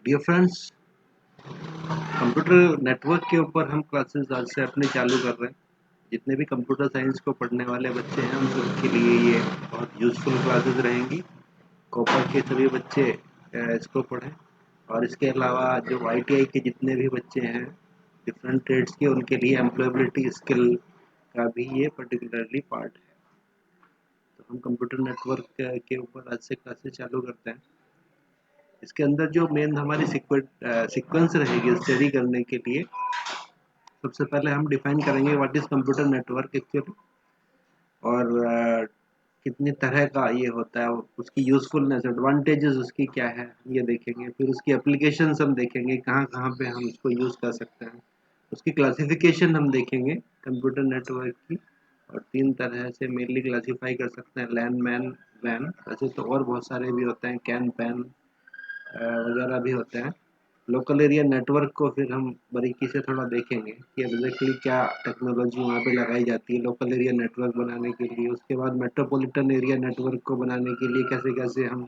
Dear friends, computer network के ऊपर हम क्लासेस आज से अपने चालू कर रहे हैं। जितने भी कंप्यूटर साइंस को पढ़ने वाले बच्चे हैं उन सबके लिए ये बहुत यूज़फुल क्लासेस रहेंगी। कॉपर के सभी बच्चे इसको पढ़ें, और इसके अलावा जो आईटीआई के जितने भी बच्चे हैं डिफरेंट ट्रेड्स के, उनके लिए एम्प्लॉयबिलिटी स्किल का भी ये पर्टिकुलरली पार्ट है। तो हम कंप्यूटर नेटवर्क के ऊपर आज से क्लासेस चालू करते हैं। इसके अंदर जो मेन हमारी सीक्वेंस रहेगी स्टडी करने के लिए, सबसे पहले हम डिफाइन करेंगे what is computer network actually, और कितनी तरह का ये होता है, उसकी यूजफुलनेस, एडवांटेजेस उसकी क्या है ये देखेंगे। फिर उसकी एप्लीकेशंस हम देखेंगे, कहाँ कहाँ पे हम उसको यूज़ कर सकते हैं। उसकी क्लासिफिकेशन हम देखेंगे कंप्यूटर नेटवर्क की, और 3 तरह से मेनली क्लासीफाई कर सकते हैं: लैन, मैन, वैन। वैसे तो और बहुत सारे भी होते हैं, कैन, पैन वगैरह भी होते हैं। लोकल एरिया नेटवर्क को फिर हम बारीकी से थोड़ा देखेंगे कि एग्जैक्टली क्या टेक्नोलॉजी वहाँ पे लगाई जाती है लोकल एरिया नेटवर्क बनाने के लिए। उसके बाद मेट्रोपॉलिटन एरिया नेटवर्क को बनाने के लिए कैसे कैसे हम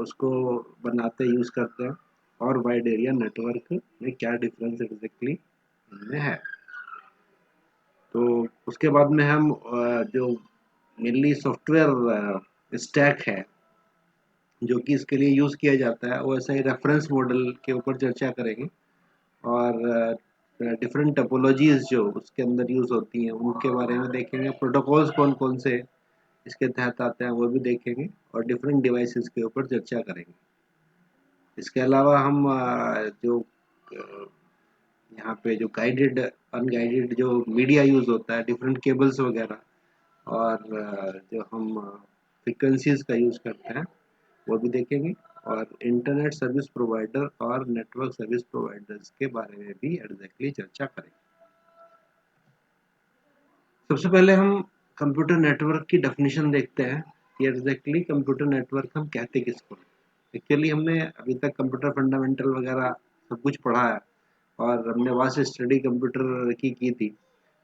उसको बनाते यूज़ करते हैं, और वाइड एरिया नेटवर्क में क्या डिफरेंस एग्जैक्टली इनमें है। तो उसके बाद में हम जो मेनली सॉफ्टवेयर स्टैक है जो कि इसके लिए यूज़ किया जाता है, वो ऐसा ही रेफरेंस मॉडल के ऊपर चर्चा करेंगे, और डिफरेंट टोपोलॉजीज जो उसके अंदर यूज़ होती हैं उनके बारे में देखेंगे। प्रोटोकॉल्स कौन कौन से इसके तहत आते हैं वो भी देखेंगे, और डिफरेंट डिवाइसेस के ऊपर चर्चा करेंगे। इसके अलावा हम जो यहाँ पे जो गाइडेड अनगाइडेड जो मीडिया यूज़ होता है, डिफरेंट केबल्स वगैरह, और जो हम फ्रिक्वेंसीज का यूज़ करते हैं वो भी देखेंगे, और इंटरनेट सर्विस प्रोवाइडर और नेटवर्क सर्विस प्रोवाइडर्स के बारे में भी एग्जैक्टली चर्चा करेंगे। सबसे पहले हम कंप्यूटर नेटवर्क की डेफिनेशन देखते हैं कि एग्जैक्टली कंप्यूटर नेटवर्क हम कहते किसको। एक्चुअली हमने अभी तक कंप्यूटर फंडामेंटल वगैरह सब कुछ पढ़ा है, और हमने वास्ट स्टडी कंप्यूटर की थी।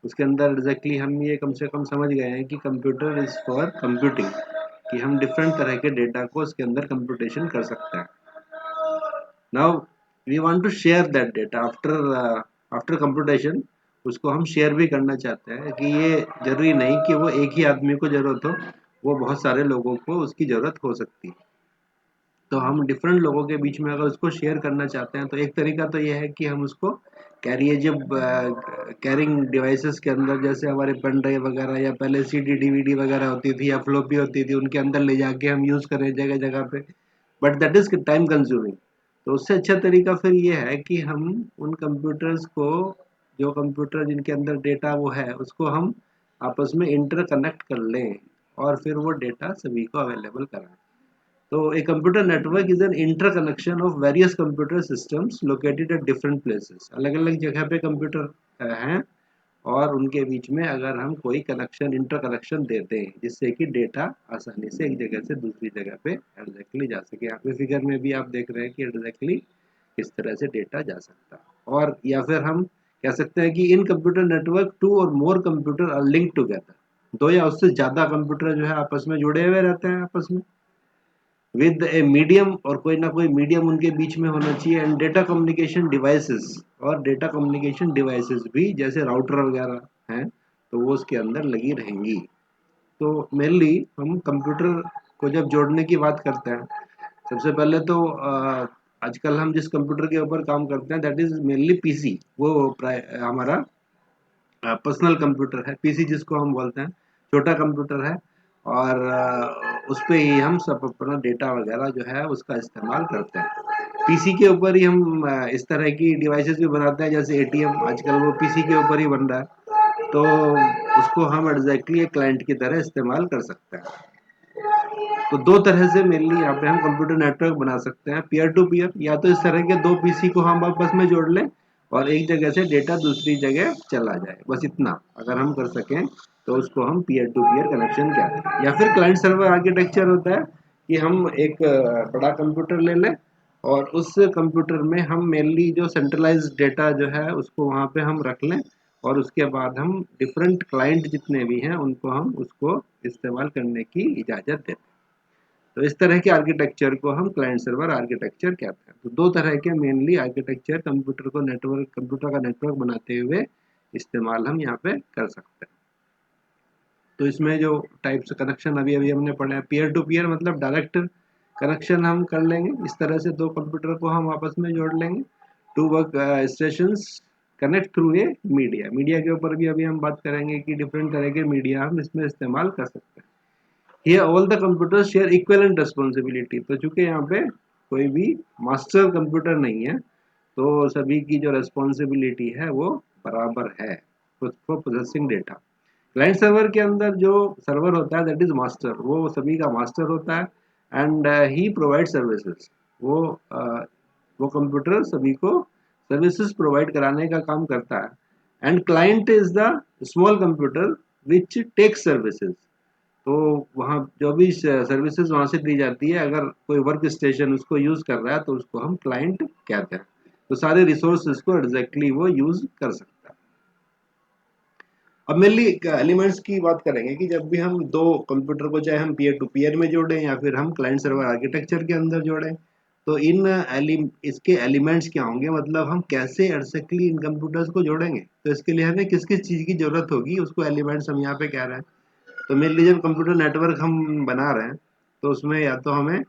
उसके अंदर एग्जैक्टली हम ये कम से कम समझ गए हैं कि कंप्यूटर इज़ फॉर कंप्यूटिंग, कि हम डिफरेंट तरह के डेटा को उसके अंदर कंप्यूटेशन कर सकते हैं। Now we want to share that data after computation. उसको हम शेयर भी करना चाहते हैं कि ये जरूरी नहीं कि वो एक ही आदमी को जरूरत हो, वो बहुत सारे लोगों को उसकी जरूरत हो सकती है। तो हम डिफरेंट लोगों के बीच में अगर उसको शेयर करना चाहते हैं तो एक तरीका तो ये है कि हम उसको कैरिएजब कैरिंग डिवाइसेस के अंदर, जैसे हमारे पेन ड्राइव वगैरह, या पहले सीडी डीवीडी वगैरह होती थी या फ्लॉपी होती थी, उनके अंदर ले जाके हम यूज़ करें जगह जगह पे। But that is time consuming. तो उससे अच्छा तरीका फिर ये है कि हम उन कंप्यूटर्स को, जो कंप्यूटर जिनके अंदर डेटा वो है, उसको हम आपस में इंटरकनेक्ट कर लें, और फिर वो डेटा सभी को अवेलेबल कराएं। तो a computer network is an interconnection of various computer systems located at different places. अलग अलग जगह पे कंप्यूटर हैं, और उनके बीच में अगर हम कोई कनेक्शन, इंटरकनेक्शन देते हैं जिससे कि डेटा आसानी से एक जगह से दूसरी जगह पे एग्जैक्टली जा सके। यहाँ पे फिगर में भी आप देख रहे हैं कि एग्जैक्टली किस तरह से डेटा जा सकता है। और या फिर हम कह सकते हैं कि इन कंप्यूटर नेटवर्क टू और मोर कंप्यूटर आर लिंक टुगेदर। दो या उससे ज़्यादा कंप्यूटर जो है आपस में जुड़े हुए रहते हैं आपस में, विद ए मीडियम, और कोई ना कोई मीडियम उनके बीच में होना चाहिए। एंड डेटा कम्युनिकेशन डिवाइसेस, और डेटा कम्युनिकेशन डिवाइसेस भी जैसे राउटर वगैरह हैं तो वो उसके अंदर लगी रहेंगी। तो मेनली हम कंप्यूटर को जब जोड़ने की बात करते हैं, सबसे पहले तो आजकल हम जिस कंप्यूटर के ऊपर काम करते हैं दैट इज मेनली पीसी। वो हमारा पर्सनल कंप्यूटर है, पीसी जिसको हम बोलते हैं, छोटा कंप्यूटर है, और उस पे ही हम सब अपना डेटा वगैरह जो है उसका इस्तेमाल करते हैं। पीसी के ऊपर ही हम इस तरह की डिवाइसेस भी बनाते हैं, जैसे एटीएम आजकल वो पीसी के ऊपर ही बन रहा है। तो उसको हम एग्जैक्टली एक क्लाइंट की तरह इस्तेमाल कर सकते हैं। तो दो तरह से मेनली यहाँ पे हम कंप्यूटर नेटवर्क बना सकते हैं, पीयर टू पीयर, या तो इस तरह के दो पीसी को हम आपस में जोड़ लें और एक जगह से डेटा दूसरी जगह चला जाए, बस इतना अगर हम कर सकें तो उसको हम पीयर टू पीयर कनेक्शन कहते हैं। या फिर क्लाइंट सर्वर आर्किटेक्चर होता है कि हम एक बड़ा कंप्यूटर ले लें, और उस कंप्यूटर में हम मेनली जो सेंट्रलाइज डेटा जो है उसको वहाँ पे हम रख लें, और उसके बाद हम डिफरेंट क्लाइंट जितने भी हैं उनको हम उसको इस्तेमाल करने की इजाज़त देते हैं। तो इस तरह के आर्किटेक्चर को हम क्लाइंट सर्वर आर्किटेक्चर कहते हैं। तो दो तरह के मेनली आर्किटेक्चर कंप्यूटर का नेटवर्क बनाते हुए इस्तेमाल हम यहाँ पे कर सकते हैं। तो इसमें जो टाइप्स कनेक्शन अभी अभी हमने पढ़ा है, पीयर टू पीयर मतलब डायरेक्ट कनेक्शन हम कर लेंगे, इस तरह से दो कंप्यूटर को हम आपस में जोड़ लेंगे। Two work stations connect through a media, media के ऊपर भी अभी हम बात करेंगे कि डिफरेंट तरह के मीडिया हम इसमें इस्तेमाल कर सकते हैं। Here all the computers share equivalent responsibility। तो चूंकि यहाँ पे कोई भी मास्टर कंप्यूटर नहीं है, तो सभी की जो रिस्पॉन्सिबिलिटी है वो बराबर है for processing data. Client server के अंदर जो सर्वर होता है दैट इज मास्टर, वो सभी का मास्टर होता है एंड ही प्रोवाइड सर्विसेज। वो वो कंप्यूटर सभी को सर्विसेज प्रोवाइड कराने का काम करता है and client is the small computer which take services. तो वहाँ जो भी सर्विसेज वहाँ से दी जाती है, अगर कोई वर्क स्टेशन उसको यूज़ कर रहा है तो उसको हम क्लाइंट कहते हैं। तो सारे रिसोर्सेज को एग्जैक्टली वो यूज़ कर सकता है। अब मेनली एलिमेंट्स की बात करेंगे कि जब भी हम दो कंप्यूटर को चाहे हम पीयर टू पीयर में जोड़ें या फिर हम क्लाइंट सर्वर आर्किटेक्चर के अंदर जोड़ें, तो इसके एलिमेंट्स क्या होंगे, मतलब हम कैसे एग्जैक्टली इन कंप्यूटर्स को जोड़ेंगे। तो इसके लिए हमें किस किस चीज़ की ज़रूरत होगी, उसको एलिमेंट्स हम यहाँ पे कह रहे हैं। तो मेनली जब कंप्यूटर नेटवर्क हम बना रहे हैं तो उसमें या तो हमें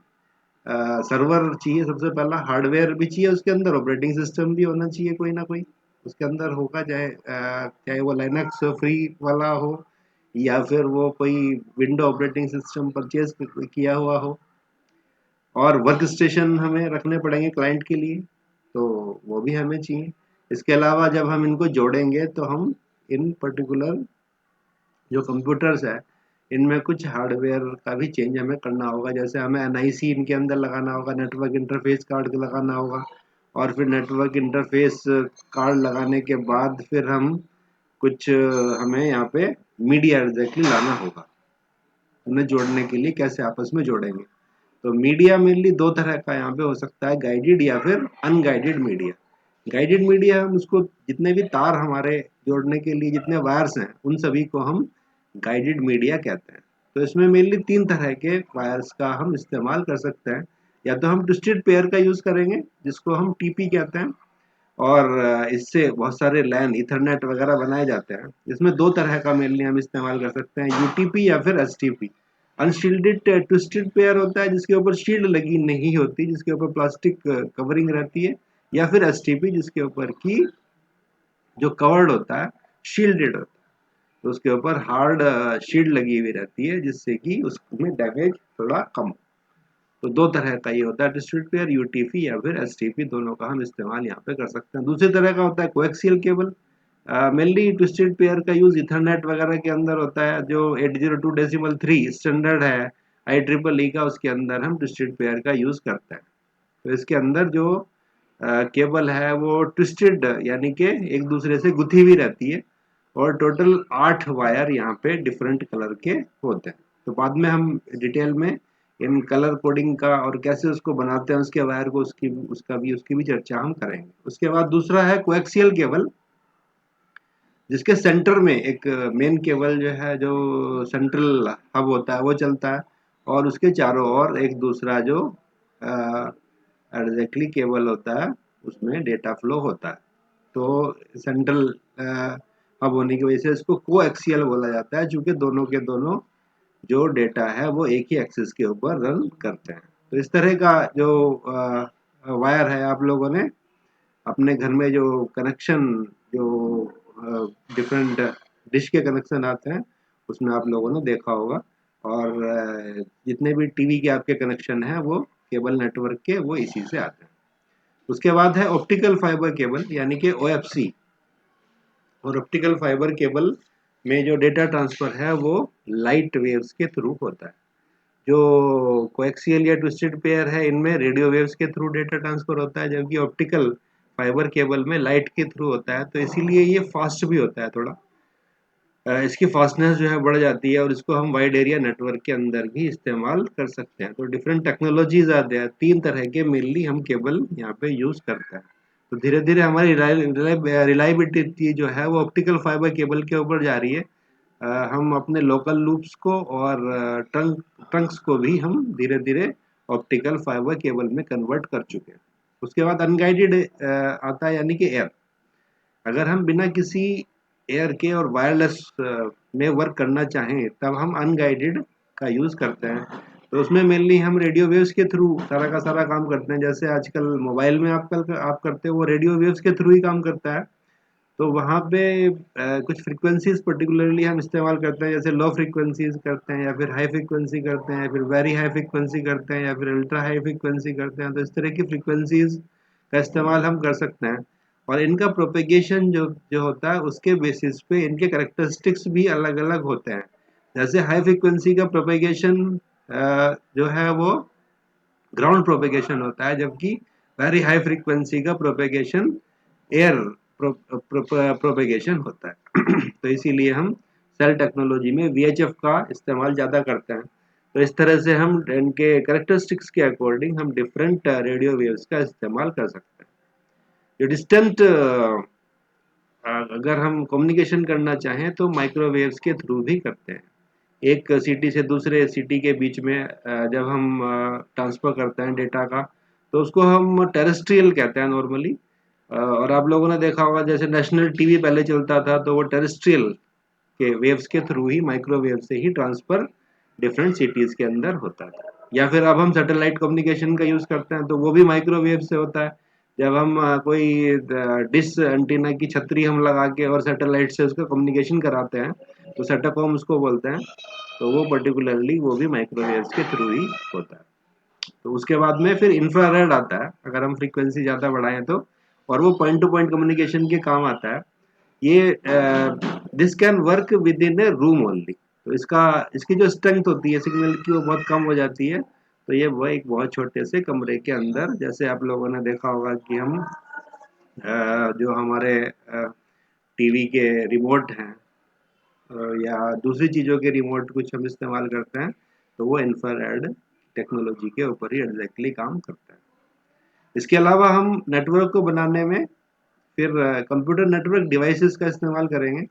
सर्वर चाहिए, सबसे पहला हार्डवेयर भी चाहिए, उसके अंदर ऑपरेटिंग सिस्टम भी होना चाहिए कोई ना कोई उसके अंदर होगा, चाहे वो लाइनक्स फ्री वाला हो या फिर वो कोई विंडो ऑपरेटिंग सिस्टम परचेज किया हुआ हो। और वर्क स्टेशन हमें रखने पड़ेंगे क्लाइंट के लिए, तो वो भी हमें चाहिए। इसके अलावा जब हम इनको जोड़ेंगे तो हम इन पर्टिकुलर जो कंप्यूटर्स है इनमें कुछ हार्डवेयर का भी चेंज हमें करना होगा, जैसे हमें एनआईसी इनके अंदर लगाना होगा, नेटवर्क इंटरफेस कार्ड लगाना होगा। और फिर नेटवर्क इंटरफेस कार्ड लगाने के बाद फिर हम कुछ हमें यहाँ पे मीडिया एग्जैक्टली लाना होगा, उन्हें जोड़ने के लिए कैसे आपस में जोड़ेंगे। तो मीडिया मेनली दो तरह का यहाँ पे हो सकता है, गाइडेड या फिर अनगाइडेड मीडिया। गाइडेड मीडिया हम उसको, जितने भी तार हमारे जोड़ने के लिए जितने वायर्स हैं उन सभी को हम गाइडेड मीडिया कहते हैं। तो इसमें मेनली तीन तरह के वायर्स का हम इस्तेमाल कर सकते हैं। या तो हम ट्विस्टेड पेयर का यूज करेंगे जिसको हम टीपी कहते हैं, और इससे बहुत सारे लैन इथरनेट वगैरह बनाए जाते हैं। इसमें दो तरह का मेनली हम इस्तेमाल कर सकते हैं, यूटीपी या फिर एसटीपी। अनशील्डेड ट्विस्टेड पेयर होता है जिसके ऊपर शील्ड लगी नहीं होती, जिसके ऊपर प्लास्टिक कवरिंग रहती है, या फिर एसटीपी जिसके ऊपर की जो कवर्ड होता है शील्डेड होता है, तो उसके ऊपर हार्ड शील्ड लगी हुई रहती है जिससे कि उसमें डैमेज थोड़ा कम हो। तो दो तरह का ये होता है, ट्विस्टेड पेयर, यूटीपी या फिर एसटीपी, दोनों का हम इस्तेमाल यहाँ पे कर सकते हैं। दूसरी तरह का होता है coaxial cable. Mainly twisted pair का यूज इथरनेट वगैरह के अंदर होता है, जो 802.3 स्टैंडर्ड है IEEE का, उसके अंदर हम ट्विस्टेड पेयर का यूज करते हैं। तो इसके अंदर जो केबल है वो ट्विस्टेड यानी कि एक दूसरे से गुथी हुई रहती है, और टोटल 8 वायर यहाँ पे डिफरेंट कलर के होते हैं। तो बाद में हम डिटेल में इन कलर कोडिंग का और कैसे उसको बनाते हैं उसके वायर को, उसकी भी चर्चा हम करेंगे। उसके बाद दूसरा है कोएक्सियल केबल, जिसके सेंटर में एक मेन केबल जो है, जो सेंट्रल हब होता है वो चलता है, और उसके चारों ओर एक दूसरा जो एग्जैक्टली केबल होता है उसमें डेटा फ्लो होता है। तो सेंट्रल हब होने की वजह से इसको कोएक्सियल बोला जाता है, क्योंकि दोनों के दोनों जो डेटा है वो एक ही एक्सिस के ऊपर रन करते हैं। तो इस तरह का जो वायर है, आप लोगों ने अपने घर में जो कनेक्शन, जो डिफरेंट डिश के कनेक्शन आते हैं उसमें आप लोगों ने देखा होगा, और जितने भी टीवी के आपके कनेक्शन हैं वो केबल नेटवर्क के वो इसी से आते हैं। उसके बाद है ऑप्टिकल फाइबर केबल यानी कि OFC। और ऑप्टिकल फाइबर केबल में जो डेटा ट्रांसफर है वो लाइट वेव्स के थ्रू होता है। जो कोएक्सियल या ट्विस्टेड पेयर है इनमें रेडियो वेव्स के थ्रू डेटा ट्रांसफर होता है, जबकि ऑप्टिकल फाइबर केबल में लाइट के थ्रू होता है। तो इसीलिए ये फास्ट भी होता है थोड़ा, इसकी फास्टनेस जो है बढ़ जाती है, और इसको हम वाइड एरिया नेटवर्क के अंदर भी इस्तेमाल कर सकते हैं। तो डिफरेंट टेक्नोलॉजीज आते हैं, तीन तरह के मेनली हम केबल यहाँ पे यूज करते हैं। तो धीरे धीरे हमारी रिलायबिलिटी जो है वो ऑप्टिकल फाइबर केबल के ऊपर जा रही है। हम अपने लोकल लूप्स को और ट्रंक्स को भी हम धीरे धीरे ऑप्टिकल फाइबर केबल में कन्वर्ट कर चुके हैं। उसके बाद अनगाइडेड आता है, यानी कि एयर। अगर हम बिना किसी एयर के और वायरलेस में वर्क करना चाहें तब हम अनगाइडेड का यूज़ करते हैं। तो उसमें मेनली हम रेडियो वेव्स के थ्रू सारा का सारा काम करते हैं। जैसे आजकल मोबाइल में आप करते हो, वो रेडियो वेव्स के थ्रू ही काम करता है। तो वहाँ पे कुछ फ्रीक्वेंसीज पर्टिकुलरली हम इस्तेमाल करते हैं, जैसे लो फ्रीक्वेंसीज करते हैं, या फिर हाई फ्रीक्वेंसी करते हैं, या फिर वेरी हाई फ्रीक्वेंसी करते हैं, या फिर अल्ट्रा हाई फ्रीक्वेंसी करते हैं। तो इस तरह की फ्रीक्वेंसीज का इस्तेमाल हम कर सकते हैं। और इनका प्रोपेगेशन जो जो होता है उसके बेसिस पे इनके करेक्टरिस्टिक्स भी अलग अलग होते हैं। जैसे हाई फ्रीक्वेंसी का प्रोपेगेशन जो है वो ग्राउंड प्रोपेगेशन होता है, जबकि वेरी हाई फ्रीक्वेंसी का प्रोपेगेशन एयर प्रोपेगेशन होता है। तो इसीलिए हम सेल टेक्नोलॉजी में VHF का इस्तेमाल ज़्यादा करते हैं। तो इस तरह से हम इनके करेक्टरिस्टिक्स के अकॉर्डिंग हम डिफरेंट रेडियो वेव्स का इस्तेमाल कर सकते हैं। जो डिस्टेंट अगर हम कम्युनिकेशन करना चाहें तो माइक्रोवेव्स के थ्रू भी करते हैं। एक सिटी से दूसरे सिटी के बीच में जब हम ट्रांसफर करते हैं डेटा का, तो उसको हम टेरेस्ट्रियल कहते हैं नॉर्मली। और आप लोगों ने देखा होगा, जैसे नेशनल टीवी पहले चलता था तो वो टेरेस्ट्रियल के वेव्स के थ्रू ही, माइक्रोवेव से ही ट्रांसफर डिफरेंट सिटीज के अंदर होता था। या फिर अब हम सैटेलाइट कम्युनिकेशन का यूज करते हैं तो वो भी माइक्रोवेव से होता है। जब हम कोई डिश एंटीना की छतरी हम लगा के और सैटेलाइट से उसका कम्युनिकेशन कराते हैं तो सेटाकॉम उसको बोलते हैं। तो वो पर्टिकुलरली वो भी माइक्रोवेव्स के थ्रू ही होता है। तो उसके बाद में फिर इंफ्रारेड आता है, अगर हम फ्रीक्वेंसी ज़्यादा बढ़ाएं तो, और वो पॉइंट टू पॉइंट कम्युनिकेशन के काम आता है। ये this can work with in A room only. तो इसकी जो स्ट्रेंथ होती है सिग्नल की वो बहुत कम हो जाती है। तो ये वो एक बहुत छोटे से कमरे के अंदर, जैसे आप लोगों ने देखा होगा कि हम जो हमारे टीवी के रिमोट हैं या दूसरी चीज़ों के रिमोट कुछ हम इस्तेमाल करते हैं, तो वो इंफ्रारेड टेक्नोलॉजी के ऊपर ही एग्जैक्टली काम करता है। इसके अलावा हम नेटवर्क को बनाने में फिर कंप्यूटर नेटवर्क डिवाइसेस का इस्तेमाल करेंगे।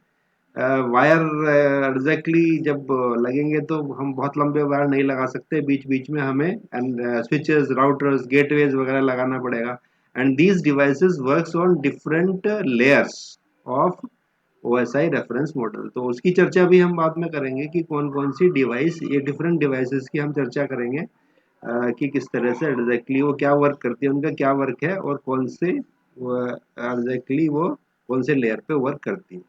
वायर एग्जैक्टली जब लगेंगे तो हम बहुत लंबे वायर नहीं लगा सकते, बीच बीच में हमें स्विचेस, राउटर्स, गेटवेज वगैरह लगाना पड़ेगा। And these devices works on different layers of OSI reference model. तो उसकी चर्चा भी हम बाद में करेंगे कि कौन कौन सी डिवाइस, ये डिफरेंट डिवाइसेस की हम चर्चा करेंगे कि किस तरह से एग्जैक्टली वो क्या वर्क करती है, उनका क्या वर्क है, और कौन से एग्जैक्टली वो कौन से लेयर पे वर्क करती है।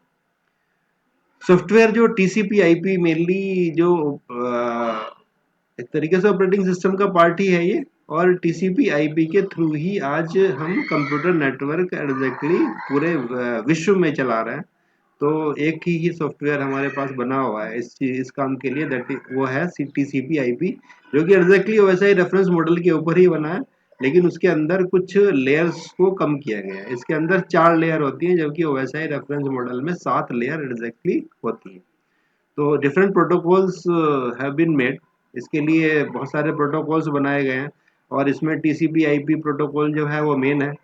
सॉफ्टवेयर जो TCP/IP मेनली जो एक तरीके से ऑपरेटिंग सिस्टम का पार्ट ही है ये, और TCP/IP के थ्रू ही आज हम कंप्यूटर नेटवर्क एग्जैक्टली पूरे विश्व में चला रहे हैं। तो एक ही सॉफ्टवेयर हमारे पास बना हुआ है इस काम के लिए, दैट वो है TCP/IP, जो कि एग्जैक्टली OSI रेफरेंस मॉडल के ऊपर ही बना है। लेकिन उसके अंदर कुछ लेयर्स को कम किया गया है। इसके अंदर 4 लेयर होती हैं, जबकि OSI रेफरेंस मॉडल में 7 लेयर एग्जैक्टली होती है। तो different protocols have been made. इसके लिए बहुत सारे प्रोटोकॉल्स बनाए गए हैं, और इसमें TCP/IP प्रोटोकॉल जो है वो मेन है।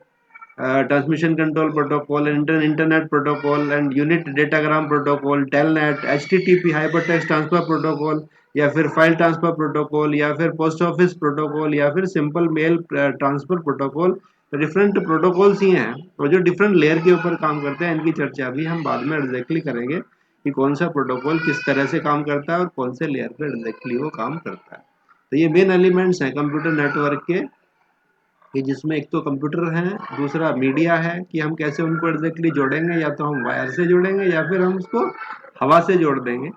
Transmission control protocol, internet protocol and unit datagram protocol, telnet, HTTP hypertext transfer protocol, या फिर फाइल ट्रांसफर प्रोटोकॉल, या फिर पोस्ट ऑफिस प्रोटोकॉल, या फिर सिंपल मेल ट्रांसफर प्रोटोकॉल। तो डिफरेंट प्रोटोकॉल्स ही हैं, और जो डिफरेंट लेयर के ऊपर काम करते हैं इनकी चर्चा भी हम बाद में एग्जैक्टली करेंगे कि कौन सा प्रोटोकॉल किस तरह से काम करता है और कौन से लेयर पर एग्जैक्टली वो काम करता है। तो ये मेन एलिमेंट्स हैं कंप्यूटर नेटवर्क के, कि जिसमें एक तो कंप्यूटर है, दूसरा मीडिया है कि हम कैसे उनको एग्जैक्टली जोड़ेंगे, या तो हम वायर से जोड़ेंगे या फिर हम उसको हवा से जोड़ देंगे,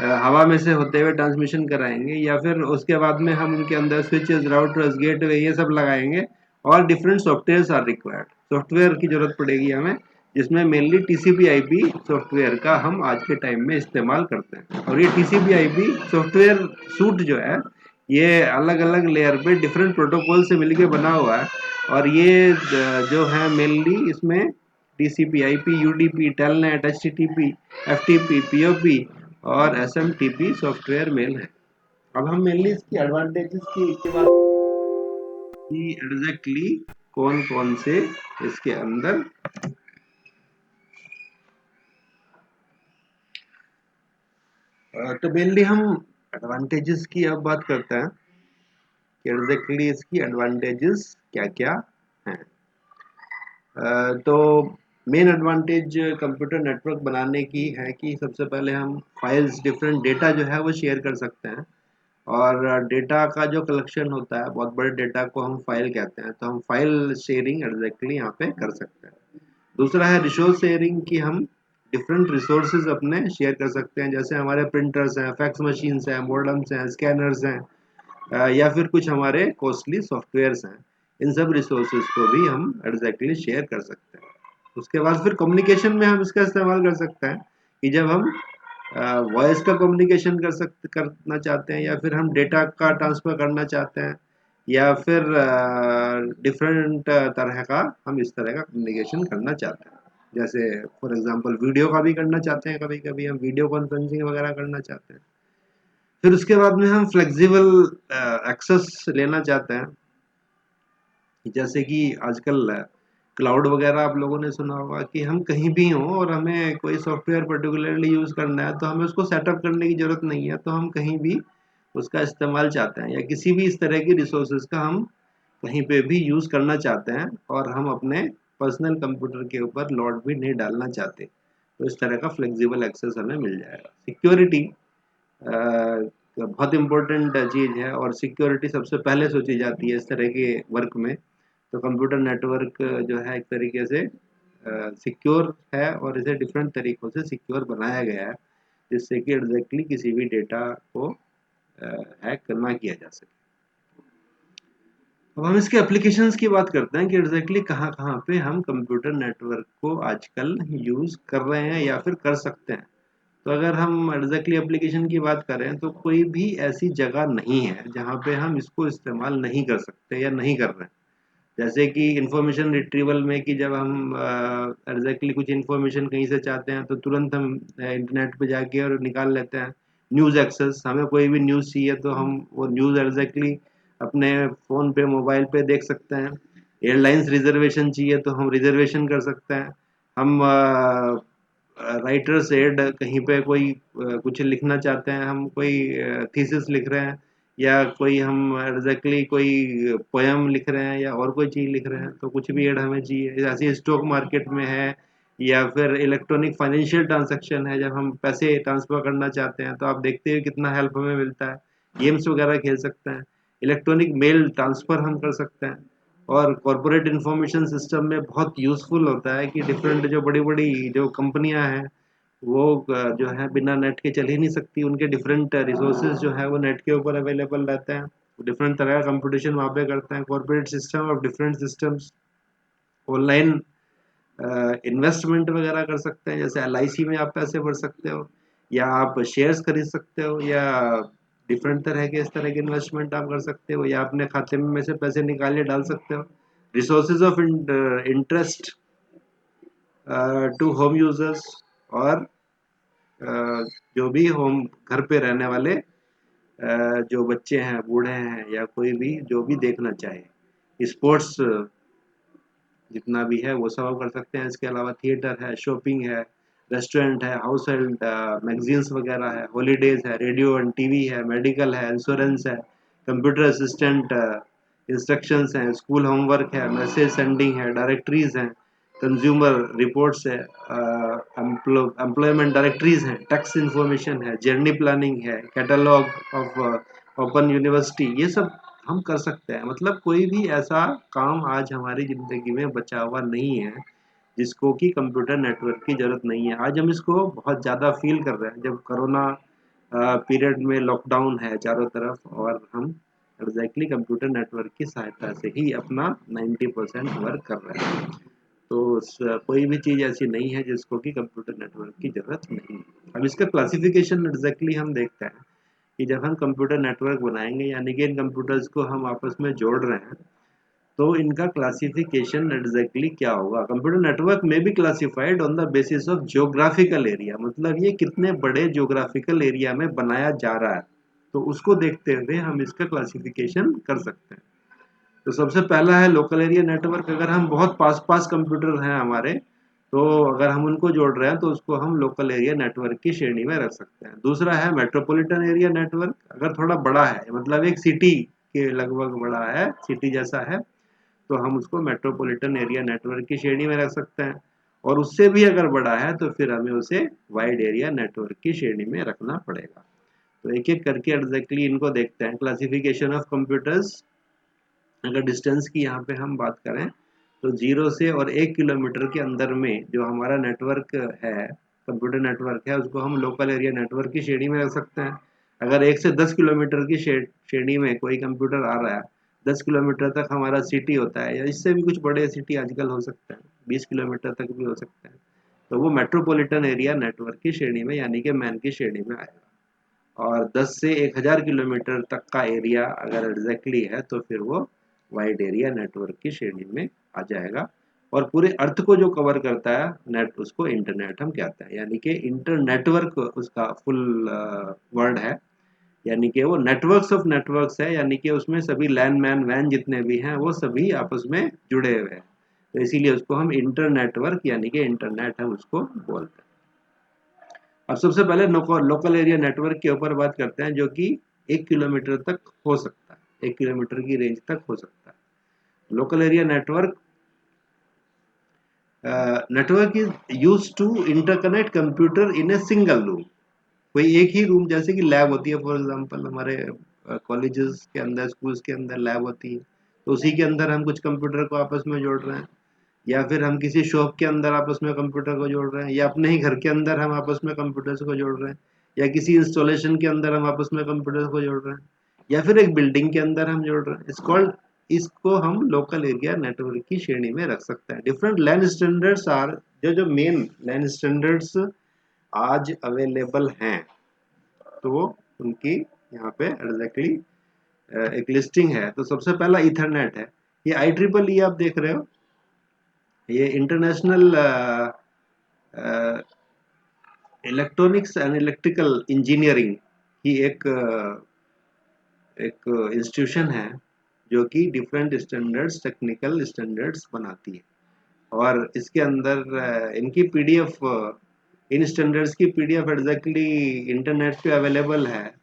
हवा में से होते हुए ट्रांसमिशन कराएंगे, या फिर उसके बाद में हम उनके अंदर स्विचेस, राउटर्स, गेटवे ये सब लगाएंगे। और different software are required, software की जरूरत पड़ेगी हमें, जिसमें मेनली TCP/IP सॉफ्टवेयर का हम आज के टाइम में इस्तेमाल करते हैं। और ये TCP/IP सॉफ्टवेयर सूट जो है ये अलग अलग लेयर पे डिफरेंट प्रोटोकॉल से मिलके बना हुआ है। और ये जो है मेनली इसमें TCP/IP, UDP, telnet, HTTP, FTP, POP और SMTP सॉफ्टवेयर मेल है। अब हम मेनली इसकी एडवांटेजेस की बात की, एग्जैक्टली कौन कौन से इसके अंदर तो मेनली हम एडवांटेजेस की अब बात करते हैं कि एग्जैक्टली इसकी एडवांटेजेस क्या क्या हैं। तो मेन एडवांटेज कंप्यूटर नेटवर्क बनाने की है कि सबसे पहले हम फाइल्स डिफरेंट डेटा जो है वो शेयर कर सकते हैं, और डेटा का जो कलेक्शन होता है, बहुत बड़े डेटा को हम फाइल कहते हैं, तो हम फाइल शेयरिंग एग्जैक्टली यहाँ पे कर सकते हैं। दूसरा है रिसोर्स शेयरिंग की हम डिफरेंट रिसोर्सेज अपने शेयर कर सकते हैं, जैसे हमारे प्रिंटर्स हैं, फैक्स मशीन्स हैं, मोडम्स हैं, स्कैनर्स हैं, या फिर कुछ हमारे कॉस्टली सॉफ्टवेयर्स हैं। इन सब रिसोर्सेज को भी हम एग्जैक्टली शेयर कर सकते हैं। उसके बाद फिर कम्युनिकेशन में हम इसका इस्तेमाल कर सकते हैं कि जब हम वॉइस का कम्युनिकेशन करना चाहते हैं, या फिर हम डेटा का ट्रांसफर करना चाहते हैं, या फिर डिफरेंट तरह का हम इस तरह का कम्युनिकेशन करना चाहते हैं। जैसे फॉर एग्जांपल वीडियो का भी करना चाहते हैं, कभी कभी हम वीडियो कॉन्फ्रेंसिंग वगैरह करना चाहते हैं। फिर उसके बाद में हम फ्लेक्सिबल एक्सेस लेना चाहते हैं, जैसे कि आजकल क्लाउड वगैरह आप लोगों ने सुना होगा कि हम कहीं भी हों और हमें कोई सॉफ्टवेयर पर्टिकुलरली यूज़ करना है, तो हमें उसको सेटअप करने की ज़रूरत नहीं है, तो हम कहीं भी उसका इस्तेमाल चाहते हैं, या किसी भी इस तरह की रिसोर्सेज का हम कहीं पे भी यूज़ करना चाहते हैं, और हम अपने पर्सनल कंप्यूटर के ऊपर लोड भी नहीं डालना चाहते, तो इस तरह का फ्लेक्सिबल एक्सेस हमें मिल जाएगा। सिक्योरिटी बहुत इम्पोर्टेंट चीज़ है, और सिक्योरिटी सबसे पहले सोची जाती है इस तरह के वर्क में। तो कंप्यूटर नेटवर्क जो है एक तरीके से सिक्योर है, और इसे डिफरेंट तरीकों से सिक्योर बनाया गया है, जिससे कि एग्जैक्टली किसी भी डेटा को हैक ना किया जा सके। अब हम इसके एप्लीकेशंस की बात करते हैं कि एग्जैक्टली कहाँ कहाँ पे हम कंप्यूटर नेटवर्क को आजकल यूज़ कर रहे हैं या फिर कर सकते हैं। तो अगर हम एग्जैक्टली एप्लीकेशन की बात करें, तो कोई भी ऐसी जगह नहीं है जहाँ पे हम इसको इस्तेमाल नहीं कर सकते या नहीं कर रहे हैं। जैसे कि इंफॉर्मेशन रिट्रीवल में, कि जब हम एग्जैक्टली कुछ इंफॉर्मेशन कहीं से चाहते हैं, तो तुरंत हम इंटरनेट पे जाके और निकाल लेते हैं। न्यूज़ एक्सेस, हमें कोई भी न्यूज़ चाहिए तो हम वो न्यूज़ एग्जैक्टली अपने फ़ोन पे, मोबाइल पे देख सकते हैं। एयरलाइंस रिजर्वेशन चाहिए तो हम रिजर्वेशन कर सकते हैं। हम राइटर्स एड, कहीं पे कोई कुछ लिखना चाहते हैं, हम कोई थीसिस लिख रहे हैं, या कोई हम एग्जैक्टली कोई पोयम लिख रहे हैं, या और कोई चीज़ लिख रहे हैं, तो कुछ भी एड हमें चाहिए। ऐसे स्टॉक मार्केट में है, या फिर इलेक्ट्रॉनिक फाइनेंशियल ट्रांजैक्शन है, जब हम पैसे ट्रांसफर करना चाहते हैं, तो आप देखते हो कितना हेल्प हमें मिलता है। गेम्स वगैरह खेल सकते हैं, इलेक्ट्रॉनिक मेल ट्रांसफर हम कर सकते हैं। और कॉरपोरेट इंफॉर्मेशन सिस्टम में बहुत यूज़फुल होता है कि डिफरेंट जो बड़ी बड़ी जो कंपनियां हैं, वो जो है बिना नेट के चल ही नहीं सकती। उनके डिफरेंट रिसोर्सेज जो है वो नेट के ऊपर अवेलेबल रहते हैं, डिफरेंट तरह का कंपटीशन वहाँ पे करते हैं। Corporate system of different systems, online investment वगैरह कर सकते हैं, जैसे LIC में आप पैसे भर सकते हो, या आप शेयर्स खरीद सकते हो, या डिफरेंट तरह के इस तरह के इन्वेस्टमेंट आप कर सकते हो, या अपने खाते में से पैसे निकाल के डाल सकते हो। Resources of interest to home users, और जो भी होम घर पे रहने वाले जो बच्चे हैं, बूढ़े हैं, या कोई भी जो भी देखना चाहे, स्पोर्ट्स जितना भी है वो सब आप कर सकते हैं। इसके अलावा थिएटर है, शॉपिंग है, रेस्टोरेंट है, हाउस होल्ड मैगजीन्स वगैरह है, हॉलीडेज है, रेडियो एंड टीवी है, मेडिकल है, इंश्योरेंस है, कंप्यूटर असिस्टेंट इंस्ट्रक्शंस हैं, स्कूल होमवर्क है, मैसेज सेंडिंग है, डायरेक्टरीज हैं, कंज्यूमर रिपोर्ट्स है, एम्प्लॉयमेंट डायरेक्टरीज हैं, टैक्स इंफॉर्मेशन है, जर्नी प्लानिंग है, कैटलॉग ऑफ ओपन यूनिवर्सिटी, ये सब हम कर सकते हैं। मतलब कोई भी ऐसा काम आज हमारी ज़िंदगी में बचा हुआ नहीं है जिसको कि कंप्यूटर नेटवर्क की ज़रूरत नहीं है। आज हम इसको बहुत ज़्यादा फ़ील कर रहे हैं, जब कोरोना पीरियड में लॉकडाउन है चारों तरफ, और हम एग्जैक्टली कंप्यूटर नेटवर्क की सहायता से ही अपना 90% वर्क कर रहे हैं। तो कोई भी चीज़ ऐसी नहीं है जिसको कि कंप्यूटर नेटवर्क की ज़रूरत नहीं है। अब इसका क्लासिफिकेशन एग्जैक्टली हम देखते हैं कि जब हम कंप्यूटर नेटवर्क बनाएंगे, यानी कि इन कंप्यूटर्स को हम आपस में जोड़ रहे हैं, तो इनका क्लासिफिकेशन एग्जैक्टली क्या होगा। कंप्यूटर नेटवर्क में भी classified on the basis of geographical area, मतलब ये कितने बड़े जियोग्राफिकल एरिया में बनाया जा रहा है, तो उसको देखते हुए हम इसका क्लासिफिकेशन कर सकते हैं। तो सबसे पहला है लोकल एरिया नेटवर्क। अगर हम बहुत पास पास कंप्यूटर हैं हमारे, तो अगर हम उनको जोड़ रहे हैं तो उसको हम लोकल एरिया नेटवर्क की श्रेणी में रख सकते हैं। दूसरा है मेट्रोपॉलिटन एरिया नेटवर्क, अगर थोड़ा बड़ा है, मतलब एक सिटी के लगभग बड़ा है, सिटी जैसा है, तो हम उसको मेट्रोपॉलिटन एरिया नेटवर्क की श्रेणी में रख सकते हैं। और उससे भी अगर बड़ा है तो फिर हमें उसे वाइड एरिया नेटवर्क की श्रेणी में रखना पड़ेगा। तो एक एक करके एग्जैक्टली इनको देखते हैं। क्लासिफिकेशन ऑफ कंप्यूटर्स, अगर डिस्टेंस की यहाँ पे हम बात करें तो 0 से और 1 किलोमीटर के अंदर में जो हमारा नेटवर्क है, कंप्यूटर नेटवर्क है, उसको हम लोकल एरिया नेटवर्क की श्रेणी में रख सकते हैं। अगर 1 से 10 किलोमीटर की श्रेणी में कोई कंप्यूटर आ रहा है, 10 किलोमीटर तक हमारा सिटी होता है, या इससे भी कुछ बड़े सिटी आजकल हो सकते हैं, 20 किलोमीटर तक भी हो सकते हैं, तो वो मेट्रोपॉलिटन एरिया नेटवर्क की श्रेणी में यानी कि मैन की श्रेणी में आएगा। और 10 से 1000 किलोमीटर तक का एरिया अगर एग्जैक्टली है तो फिर वो वाइड एरिया नेटवर्क की श्रेणी में आ जाएगा। और पूरे अर्थ को जो कवर करता है नेट, उसको इंटरनेट हम कहते हैं, यानी कि इंटरनेटवर्क उसका फुल वर्ड है। यानी कि वो नेटवर्क्स ऑफ नेटवर्क्स है, यानी कि उसमें सभी लैन मैन वैन जितने भी हैं वो सभी आपस में जुड़े हुए हैं, तो इसीलिए उसको हम इंटरनेटवर्क यानी कि इंटरनेट हम उसको बोलते हैं। अब सबसे पहले लोकल एरिया नेटवर्क के ऊपर बात करते हैं, जो कि 1 किलोमीटर तक हो सकता है, 1 किलोमीटर की रेंज तक हो सकता है। Local area network network is use to interconnect computer in a single room. कोई एक ही रूम, जैसे कि लैब होती है फॉर एग्जांपल, हमारे कॉलेजेस के अंदर, स्कूल्स के अंदर लैब होती है, तो उसी के अंदर हम कुछ कंप्यूटर को आपस में जोड़ रहे हैं, या फिर हम किसी शॉप के अंदर आपस में कंप्यूटर को जोड़ रहे हैं, या अपने ही घर के अंदर हम आपस में कंप्यूटर्स को जोड़ रहे हैं, या किसी इंस्टॉलेशन के अंदर हम आपस में कंप्यूटर्स को जोड़ रहे हैं, या फिर एक बिल्डिंग के अंदर हम जोड़ रहे हैं। इसको हम लोकल एरिया नेटवर्क की श्रेणी में रख सकते हैं। डिफरेंट लैन स्टैंडर्ड्स आर, जो जो मेन लैन स्टैंडर्ड्स आज अवेलेबल हैं, तो उनकी यहाँ पे एग्जैक्टली एक लिस्टिंग है। तो सबसे पहला इथरनेट है, ये IEEE आप देख रहे हो, ये international electronics and electrical engineering की एक इंस्टीट्यूशन है, जो कि डिफरेंट स्टैंडर्ड्स, टेक्निकल स्टैंडर्ड्स बनाती है। और इसके अंदर इनकी PDF, इन स्टैंडर्ड्स की PDF एग्जैक्टली इंटरनेट पे अवेलेबल है,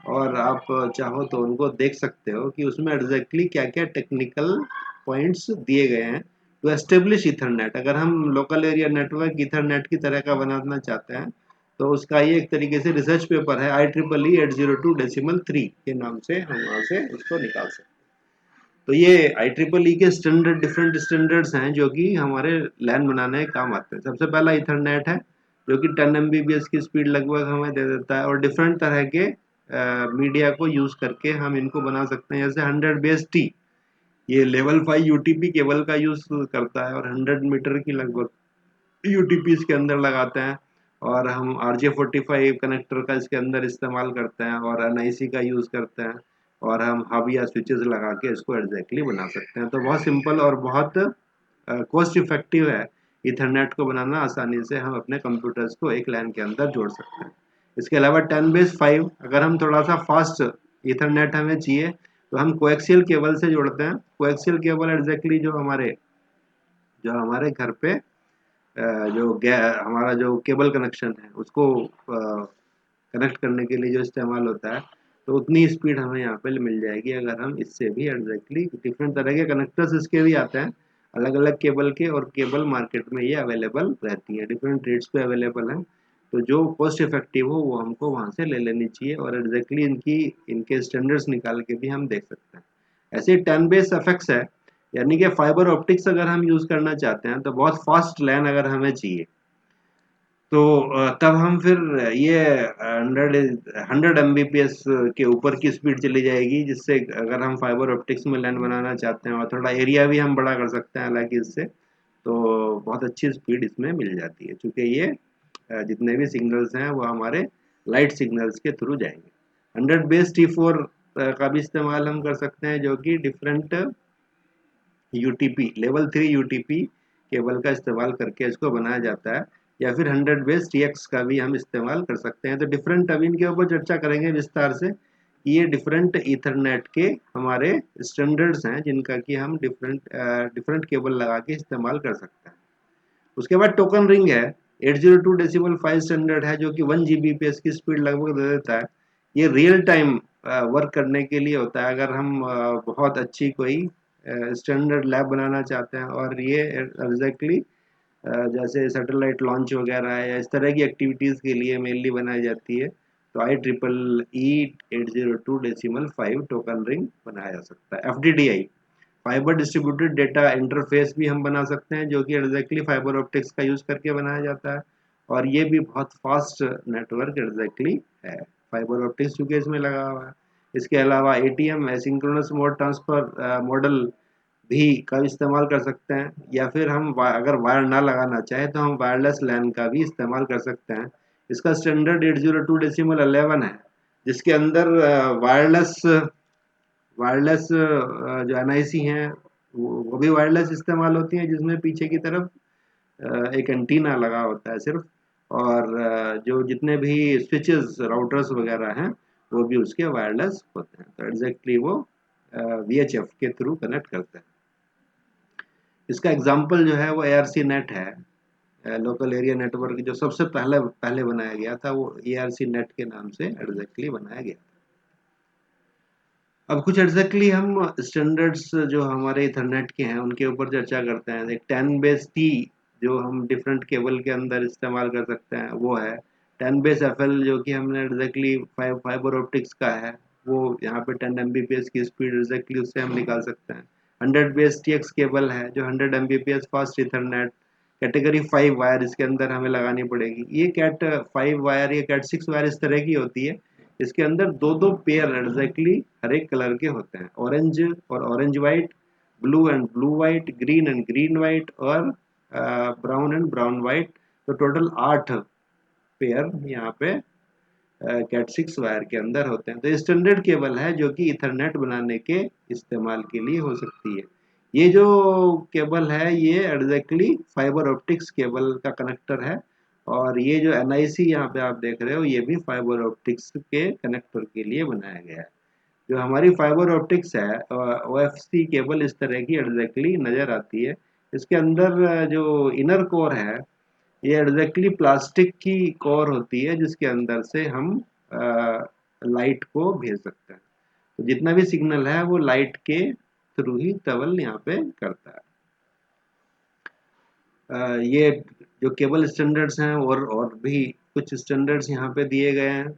और आप चाहो तो उनको देख सकते हो कि उसमें एग्जैक्टली क्या क्या टेक्निकल पॉइंट्स दिए गए हैं टू एस्टेब्लिश इथरनेट। अगर हम लोकल एरिया नेटवर्क इथरनेट की तरह का बनाना चाहते हैं, तो उसका ये एक तरीके से रिसर्च पेपर है, IEEE 802.3 के नाम से हम वहाँ से उसको निकाल सकते हैं। तो ये IEEE के स्टैंडर्ड, डिफरेंट स्टैंडर्ड्स हैं जो कि हमारे लैन बनाने के काम आते हैं। सबसे पहला इथरनेट है, जो कि 10 Mbps की स्पीड लगभग हमें दे देता है, और डिफरेंट तरह के मीडिया को यूज करके हम इनको बना सकते हैं। जैसे 100 T, ये लेवल 5 UTP केबल का यूज करता है, और 100 मीटर की लगभग UTP इसके अंदर लगाते हैं, और हम RJ45 कनेक्टर का इसके अंदर इस्तेमाल करते हैं, और NIC का यूज करते हैं, और हम हब या स्विचेस लगा के इसको एग्जैक्टली बना सकते हैं। तो बहुत सिंपल और बहुत कॉस्ट इफेक्टिव है इथरनेट को बनाना। आसानी से हम अपने कंप्यूटर्स को एक लैन के अंदर जोड़ सकते हैं। इसके अलावा 10 base 5, अगर हम थोड़ा सा फास्ट इथरनेट हमें चाहिए, तो हम कोएक्सियल केबल से जोड़ते हैं। कोएक्सियल केबल एग्जैक्टली जो हमारे घर पे हमारा जो केबल कनेक्शन है उसको कनेक्ट करने के लिए जो इस्तेमाल होता है, तो उतनी स्पीड हमें यहाँ पे मिल जाएगी अगर हम इससे भी एग्जैक्टली। डिफरेंट तरह के कनेक्टर्स इसके भी आते हैं, अलग अलग केबल के, और केबल मार्केट में ये अवेलेबल रहती है, डिफरेंट रेट्स पे अवेलेबल है। तो जो कॉस्ट इफेक्टिव हो वो हमको वहाँ से ले लेनी चाहिए, और एग्जैक्टली इनके स्टैंडर्ड्स निकाल के भी हम देख सकते हैं। ऐसे 10 base FX है, यानी कि फाइबर ऑप्टिक्स अगर हम यूज करना चाहते हैं, तो बहुत फास्ट लैन अगर हमें चाहिए, तो तब हम फिर ये 100 Mbps के ऊपर की स्पीड चली जाएगी, जिससे अगर हम फाइबर ऑप्टिक्स में लैन बनाना चाहते हैं, और थोड़ा एरिया भी हम बड़ा कर सकते हैं हालांकि इससे, तो बहुत अच्छी स्पीड इसमें मिल जाती है, क्योंकि ये जितने भी सिग्नल्स हैं वो हमारे लाइट सिग्नल्स के थ्रू जाएंगे। 100 base T4 का भी इस्तेमाल हम कर सकते हैं, जो कि different UTP, level 3 UTP cable का इस्तेमाल करके इसको बनाया जाता है, या फिर 100 base TX का भी हम इस्तेमाल कर सकते हैं। तो डिफरेंट, अब इनके ऊपर चर्चा करेंगे विस्तार से कि ये डिफरेंट ईथरनेट के हमारे स्टैंडर्ड्स हैं, जिनका कि हम डिफरेंट केबल लगा के इस्तेमाल कर सकते हैं। उसके बाद टोकन रिंग है, 802.5 स्टैंडर्ड है, जो कि 1 Gbps की स्पीड लगभग दे देता है। ये रियल टाइम वर्क करने के लिए होता है, अगर हम बहुत अच्छी कोई स्टैंडर्ड लैब बनाना चाहते हैं, और ये एग्जैक्टली जैसे सैटेलाइट लॉन्च वगैरह है या इस तरह की एक्टिविटीज़ के लिए मेनली बनाई जाती है। तो IEEE 802.5 टोकन रिंग बनाया जा सकता है। FDDI fibre distributed data interface भी हम बना सकते हैं, जो कि एग्जैक्टली फाइबर ऑप्टिक्स का यूज करके बनाया जाता है, और ये भी बहुत फास्ट नेटवर्क एग्जैक्टली है, फाइबर ऑप्टिक्स चूंकि इसमें लगा हुआ है। इसके अलावा ATM asynchronous mode transfer model भी का इस्तेमाल कर सकते हैं, या फिर हम अगर वायर ना लगाना चाहें तो हम वायरलेस लैन का भी इस्तेमाल कर सकते हैं। इसका स्टैंडर्ड 802.11 है, जिसके अंदर वायरलेस वायरलेस जो NIC हैं वो भी वायरलेस इस्तेमाल होती हैं, जिसमें पीछे की तरफ एक एंटीना लगा होता है सिर्फ, और जो जितने भी स्विचेस राउटर्स वगैरह हैं वो भी उसके वायरलेस होते हैं, तो एग्जैक्टली वो VHF के थ्रू कनेक्ट करते हैं। इसका एग्जांपल जो है वो ARC नेट है, लोकल एरिया नेटवर्क, जो सबसे पहले पहले बनाया गया था, वो ARC नेट के नाम से एग्जैक्टली बनाया गया। अब कुछ एग्जैक्टली हम स्टैंडर्ड्स जो हमारे इथरनेट के हैं उनके ऊपर चर्चा करते हैं। एक 10 T जो हम डिफरेंट केबल के अंदर इस्तेमाल कर सकते हैं वो है। 10 FL जो कि हमने एग्जैक्टली फाइबर ऑप्टिक्स का है, वो यहाँ पे 10 Mbps की स्पीड एग्जैक्टली उससे हम निकाल सकते हैं। 100 TX केबल है जो 100 Mbps fast Ethernet category 5 wire इसके अंदर हमें लगानी पड़ेगी। ये कैट 5 वायर या कैट 6 वायर इस तरह की होती है, इसके अंदर दो दो पेयर एग्जैक्टली हर एक कलर के होते हैं, ऑरेंज और orange white, blue and blue white, green and green white, और ब्राउन एंड ब्राउन वाइट। तो टोटल 8 पेयर यहाँ पे कैट 6 वायर के अंदर होते हैं। तो स्टैंडर्ड केबल है जो कि इथरनेट बनाने के इस्तेमाल के लिए हो सकती है। ये जो केबल है ये एग्जैक्टली फाइबर ऑप्टिक्स केबल का कनेक्टर है, और ये जो NIC यहाँ पे आप देख रहे हो ये भी फाइबर ऑप्टिक्स के कनेक्टर के लिए बनाया गया है। जो हमारी फाइबर ऑप्टिक्स है OFC केबल इस तरह की एग्जैक्टली नज़र आती है। इसके अंदर जो इनर कोर है ये एग्जैक्टली प्लास्टिक की कोर होती है, जिसके अंदर से हम लाइट को भेज सकते हैं। तो जितना भी सिग्नल है वो लाइट के थ्रू ही ट्रेवल यहाँ पे करता है। ये जो केबल स्टैंडर्ड्स हैं और भी कुछ स्टैंडर्ड्स यहाँ पे दिए गए हैं,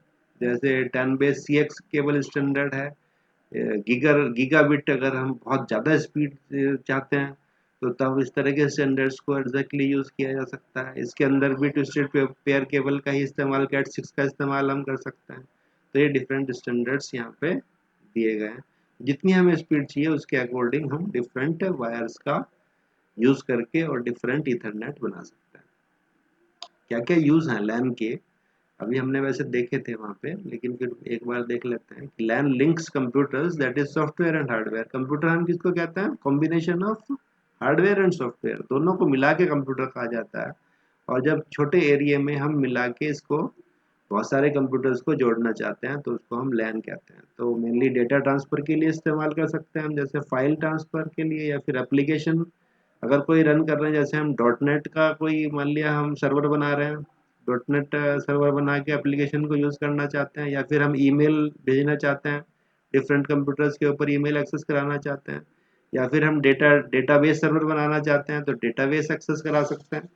जैसे 10 CX केबल स्टैंडर्ड है। गीगाबिट अगर हम बहुत ज़्यादा स्पीड चाहते हैं तो तब इस तरह के स्टैंडर्ड्स को एग्जैक्टली यूज़ किया जा सकता है। इसके अंदर भी ट्विस्टेड पेयर केबल का ही इस्तेमाल, कैट 6 का इस्तेमाल हम कर सकते हैं। तो ये डिफरेंट स्टैंडर्ड्स यहाँ पे दिए गए हैं। जितनी हमें स्पीड चाहिए उसके अकॉर्डिंग हम डिफरेंट वायर्स का यूज़ करके और डिफरेंट इथरनेट बना सकते हैं। क्या क्या यूज़ हैं लैन के, अभी हमने वैसे देखे थे वहाँ पे, लेकिन फिर एक बार देख लेते हैं कि LAN links computers, that is software and hardware. Computer हम किसको कहते हैं? Combination of hardware and software, दोनों को मिला के कंप्यूटर कहा जाता है। और जब छोटे एरिया में हम मिला के इसको बहुत सारे कंप्यूटर्स को जोड़ना चाहते हैं तो उसको हम लैन कहते हैं। तो मेनली डेटा ट्रांसफर के लिए इस्तेमाल कर सकते हैं हम, जैसे फाइल ट्रांसफर के लिए, या फिर एप्लीकेशन अगर कोई रन कर रहे हैं, जैसे हम डॉट नेट का कोई मान लिया हम सर्वर बना रहे हैं, डॉट नेट सर्वर बना के एप्लीकेशन को यूज़ करना चाहते हैं, या फिर हम ईमेल भेजना चाहते हैं, डिफरेंट कंप्यूटर्स के ऊपर ईमेल एक्सेस कराना चाहते हैं, या फिर हम डेटाबेस सर्वर बनाना चाहते हैं तो डेटाबेस एक्सेस करा सकते हैं,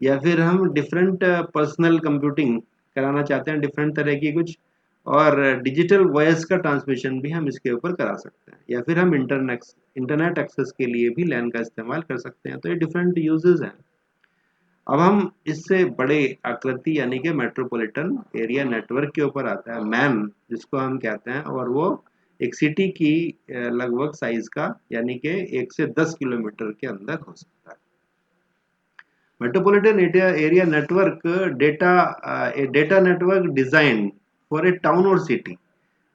या फिर हम डिफरेंट पर्सनल कंप्यूटिंग कराना चाहते हैं डिफरेंट तरह की कुछ, और डिजिटल वॉइस का ट्रांसमिशन भी हम इसके ऊपर करा सकते हैं, या फिर हम इंटरनेट एक्सेस के लिए भी लैन का इस्तेमाल कर सकते हैं। तो ये डिफरेंट यूजेस हैं। अब हम इससे बड़े आकृति यानी कि मेट्रोपॉलिटन एरिया नेटवर्क के ऊपर आता है मैन, जिसको हम कहते हैं, और वो एक सिटी की लगभग साइज का, यानी कि 1 से 10 किलोमीटर के अंदर हो सकता है। Metropolitan area network data network design for a town और city.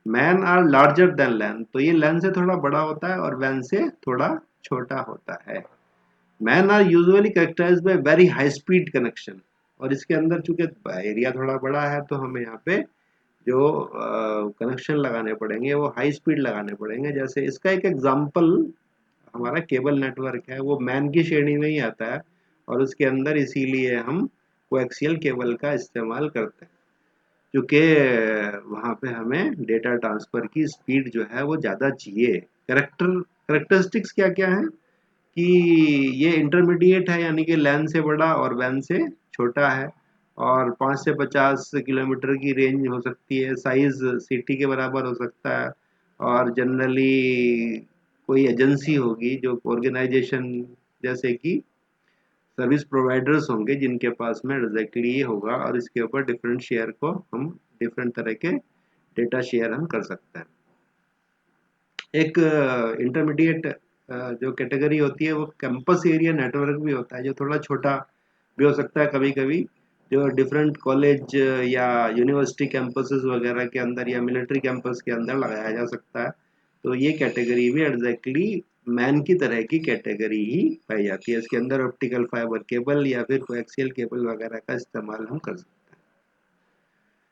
MAN are larger than LAN, तो ये लैन से थोड़ा बड़ा होता है और वैन से थोड़ा छोटा होता है। MAN are usually characterized by very high speed connection, और इसके अंदर चूंकि एरिया थोड़ा बड़ा है तो हमें यहाँ पे जो कनेक्शन लगाने पड़ेंगे वो हाई स्पीड लगाने पड़ेंगे। जैसे इसका एक एग्जांपल हमारा केबल नेटवर्क है, वो मैन की श्रेणी में ही आता है, और उसके अंदर इसीलिए हम कोएक्सियल केबल का इस्तेमाल करते हैं, क्योंकि वहाँ पे हमें डेटा ट्रांसफ़र की स्पीड जो है वो ज़्यादा चाहिए। कैरेक्टरिस्टिक्स क्या-क्या हैं कि ये इंटरमीडिएट है, यानी कि लैन से बड़ा और वैन से छोटा है, और 5 से 50 किलोमीटर की रेंज हो सकती है, साइज़ सिटी के बराबर हो सकता है, और जनरली कोई एजेंसी होगी जो ऑर्गेनाइजेशन, जैसे कि सर्विस प्रोवाइडर्स होंगे जिनके पास में एग्जैक्टली ये होगा, और इसके ऊपर डिफरेंट शेयर को हम डिफरेंट तरह के डेटा शेयर हम कर सकते हैं। एक इंटरमीडिएट जो कैटेगरी होती है वो कैंपस एरिया नेटवर्क भी होता है, जो थोड़ा छोटा भी हो सकता है कभी कभी, जो डिफरेंट कॉलेज या यूनिवर्सिटी कैंपसेस वगैरह के अंदर या मिलिट्री कैंपस के अंदर लगाया जा सकता है। तो ये कैटेगरी भी एग्जैक्टली मैन की तरह की कैटेगरी ही पाई जाती है। इसके अंदर ऑप्टिकल फाइबर केबल या फिर कोएक्सियल केबल वगैरह का इस्तेमाल हम कर सकते हैं।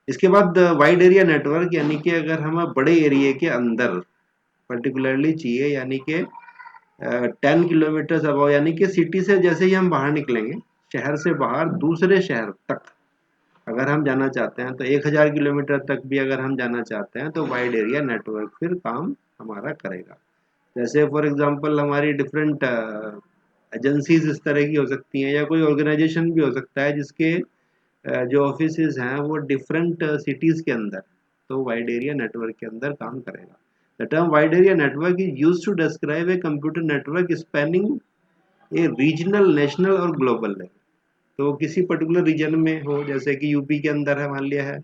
इसके बाद वाइड एरिया नेटवर्क, यानी कि अगर हमें बड़े एरिया के अंदर पर्टिकुलरली चाहिए, यानी कि 10 किलोमीटर अबाउ, यानी कि सिटी से जैसे ही हम बाहर निकलेंगे, शहर से बाहर दूसरे शहर तक अगर हम जाना चाहते हैं, तो 1000 किलोमीटर तक भी अगर हम जाना चाहते हैं तो वाइड एरिया नेटवर्क फिर काम हमारा करेगा। जैसे फॉर एग्जांपल हमारी डिफरेंट एजेंसीज इस तरह की हो सकती हैं, या कोई ऑर्गेनाइजेशन भी हो सकता है जिसके जो ऑफिसेज हैं वो डिफरेंट सिटीज के अंदर, तो वाइड एरिया नेटवर्क के अंदर काम करेगा। The term wide area network is used to describe a computer network spanning a regional, national और ग्लोबल लेवल। तो किसी पर्टिकुलर रीजन में हो, जैसे कि यूपी के अंदर है मान लिया है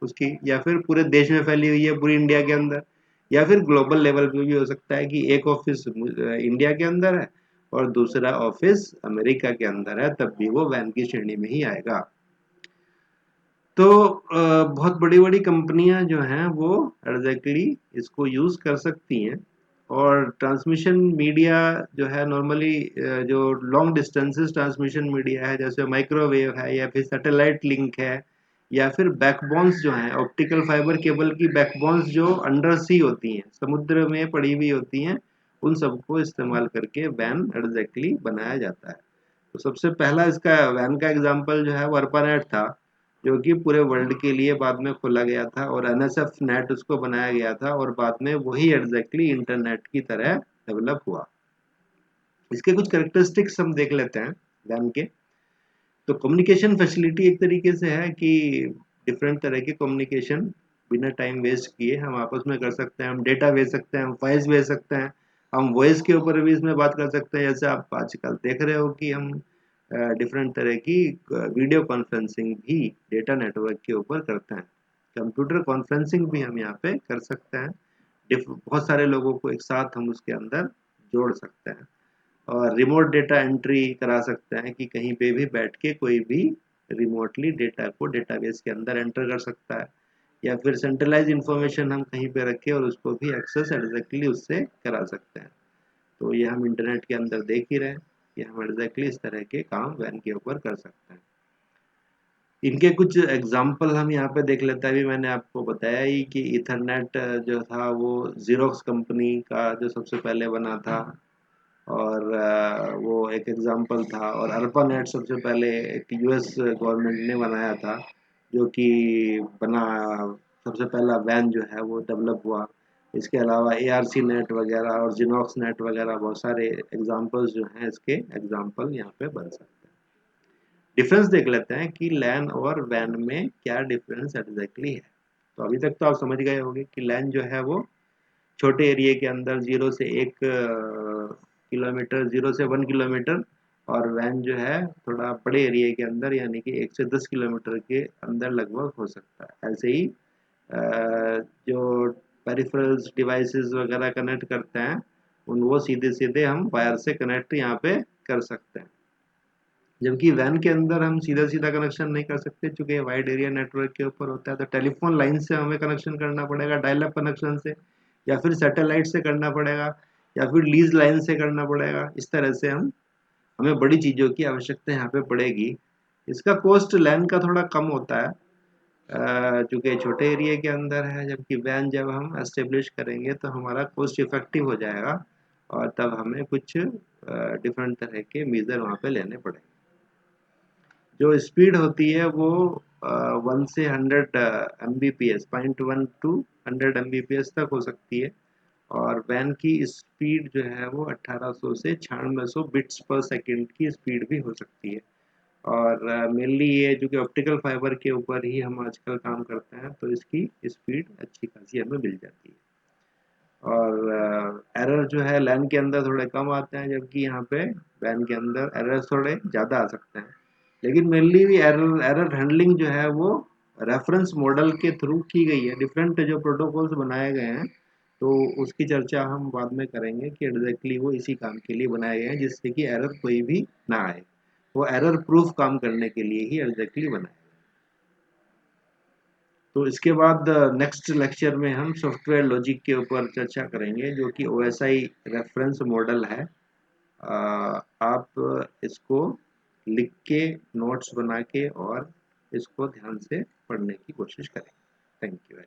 उसकी, या फिर पूरे देश में फैली हुई है पूरी इंडिया के अंदर, या फिर ग्लोबल लेवल पे भी हो सकता है कि एक ऑफिस इंडिया के अंदर है और दूसरा ऑफिस अमेरिका के अंदर है, तब भी वो वैन की श्रेणी में ही आएगा। तो बहुत बड़ी-बड़ी कंपनियां जो हैं वो एग्जैक्टली इसको यूज कर सकती हैं। और ट्रांसमिशन मीडिया जो है नॉर्मली, जो लॉन्ग डिस्टेंसेस ट्रांसमिशन मीडिया है, जैसे माइक्रोवेव है या फिर सैटेलाइट लिंक है, या फिर बैकबोन्स जो हैं, ऑप्टिकल फाइबर केबल की बैकबोन्स जो अंडर सी होती हैं, समुद्र में पड़ी हुई होती हैं, उन सबको इस्तेमाल करके वैन एग्जैक्टली बनाया जाता है। तो सबसे पहला इसका वैन का एग्जांपल जो है वो अर्पानेट था, जो कि पूरे वर्ल्ड के लिए बाद में खोला गया था, और एनएसएफ नेट उसको बनाया गया था, और बाद में वही एग्जैक्टली इंटरनेट की तरह डेवलप हुआ। इसके कुछ कैरेक्टरिस्टिक्स हम देख लेते हैं वैन के। तो कम्युनिकेशन फैसिलिटी एक तरीके से है कि डिफरेंट तरह के कम्युनिकेशन बिना टाइम वेस्ट किए हम आपस में कर सकते हैं। हम डेटा भेज सकते हैं, हम फाइल्स भेज सकते हैं, हम वॉइस के ऊपर भी इसमें बात कर सकते हैं, जैसे आप आजकल देख रहे हो कि हम डिफरेंट तरह की वीडियो कॉन्फ्रेंसिंग भी डेटा नेटवर्क के ऊपर करते हैं। कंप्यूटर कॉन्फ्रेंसिंग भी हम यहाँ पे कर सकते हैं, बहुत सारे लोगों को एक साथ हम उसके अंदर जोड़ सकते हैं। और रिमोट डेटा एंट्री करा सकते हैं कि कहीं पे भी बैठ के कोई भी रिमोटली डेटा को डेटाबेस के अंदर एंटर कर सकता है, या फिर सेंट्रलाइज इंफॉर्मेशन हम कहीं पे रखें और उसको भी एक्सेस एग्जैक्टली उससे करा सकते हैं। तो ये हम इंटरनेट के अंदर देख ही रहे हैं कि हम एग्जैक्टली इस तरह के काम वैन के ऊपर कर सकते हैं। इनके कुछ एग्जाम्पल हम यहाँ पे देख लेते हैं। अभी मैंने आपको बताया ही कि इथरनेट जो था वो जीरोक्स कंपनी का जो सबसे पहले बना था, और वो एक एग्जाम्पल था। और अर्पानेट सबसे पहले एक यूएस गवर्नमेंट ने बनाया था, जो कि बना, सबसे पहला वैन जो है वो डेवलप हुआ। इसके अलावा एआरसी नेट वगैरह और जिनॉक्स नेट वगैरह बहुत सारे एग्जाम्पल्स जो हैं इसके एग्जाम्पल यहाँ पे बन सकते हैं। डिफरेंस देख लेते हैं कि लैन और वैन में क्या डिफरेंस एग्जैक्टली है। तो अभी तक तो आप समझ गए होंगे कि लैन जो है वो छोटे एरिया के अंदर 0 से 1 किलोमीटर, 0 से 1 किलोमीटर, और वैन जो है थोड़ा बड़े एरिया के अंदर, यानी कि 1 से 10 किलोमीटर के अंदर लगभग हो सकता है। ऐसे ही जो पेरिफेरल्स डिवाइसेस वगैरह कनेक्ट करते हैं, उन वो सीधे सीधे हम वायर से कनेक्ट यहाँ पे कर सकते हैं, जबकि वैन के अंदर हम सीधा सीधा कनेक्शन नहीं कर सकते, क्योंकि वाइड एरिया नेटवर्क के ऊपर होता है। तो टेलीफोन लाइन से हमें कनेक्शन करना पड़ेगा, डायल अप कनेक्शन से, या फिर सैटेलाइट से करना पड़ेगा, या फिर लीज लाइन से करना पड़ेगा। इस तरह से हमें बड़ी चीज़ों की आवश्यकता यहाँ पे पड़ेगी। इसका कॉस्ट लैन का थोड़ा कम होता है, चूँकि छोटे एरिया के अंदर है, जबकि वैन जब हम एस्टेब्लिश करेंगे तो हमारा कॉस्ट इफेक्टिव हो जाएगा, और तब हमें कुछ डिफरेंट तरह के मेजर वहाँ पे लेने पड़ेंगे। जो स्पीड होती है वो 1 से 100 Mbps, 0.1 टू 100 Mbps तक हो सकती है। और वैन की स्पीड जो है वो 1800 से 9600 बिट्स पर सेकंड की स्पीड भी हो सकती है। और मेनली ये जो कि ऑप्टिकल फाइबर के ऊपर ही हम आजकल काम करते हैं, तो इसकी स्पीड अच्छी खासी हमें मिल जाती है। और एरर जो है लैन के अंदर थोड़े कम आते हैं, जबकि यहाँ पे वैन के अंदर एरर थोड़े ज़्यादा आ सकते हैं। लेकिन मेनली भी एरर एरर हैंडलिंग जो है वो रेफरेंस मॉडल के थ्रू की गई है। डिफरेंट जो प्रोटोकॉल्स बनाए गए हैं, तो उसकी चर्चा हम बाद में करेंगे कि एग्जैक्टली वो इसी काम के लिए बनाए गए हैं, जिससे कि एरर कोई भी ना आए। वो एरर प्रूफ काम करने के लिए ही एग्जैक्टली बनाए। तो इसके बाद नेक्स्ट लेक्चर में हम सॉफ्टवेयर लॉजिक के ऊपर चर्चा करेंगे, जो कि OSI रेफरेंस मॉडल है। आप इसको लिख के, नोट्स बना के और इसको ध्यान से पढ़ने की कोशिश करें। Thank you.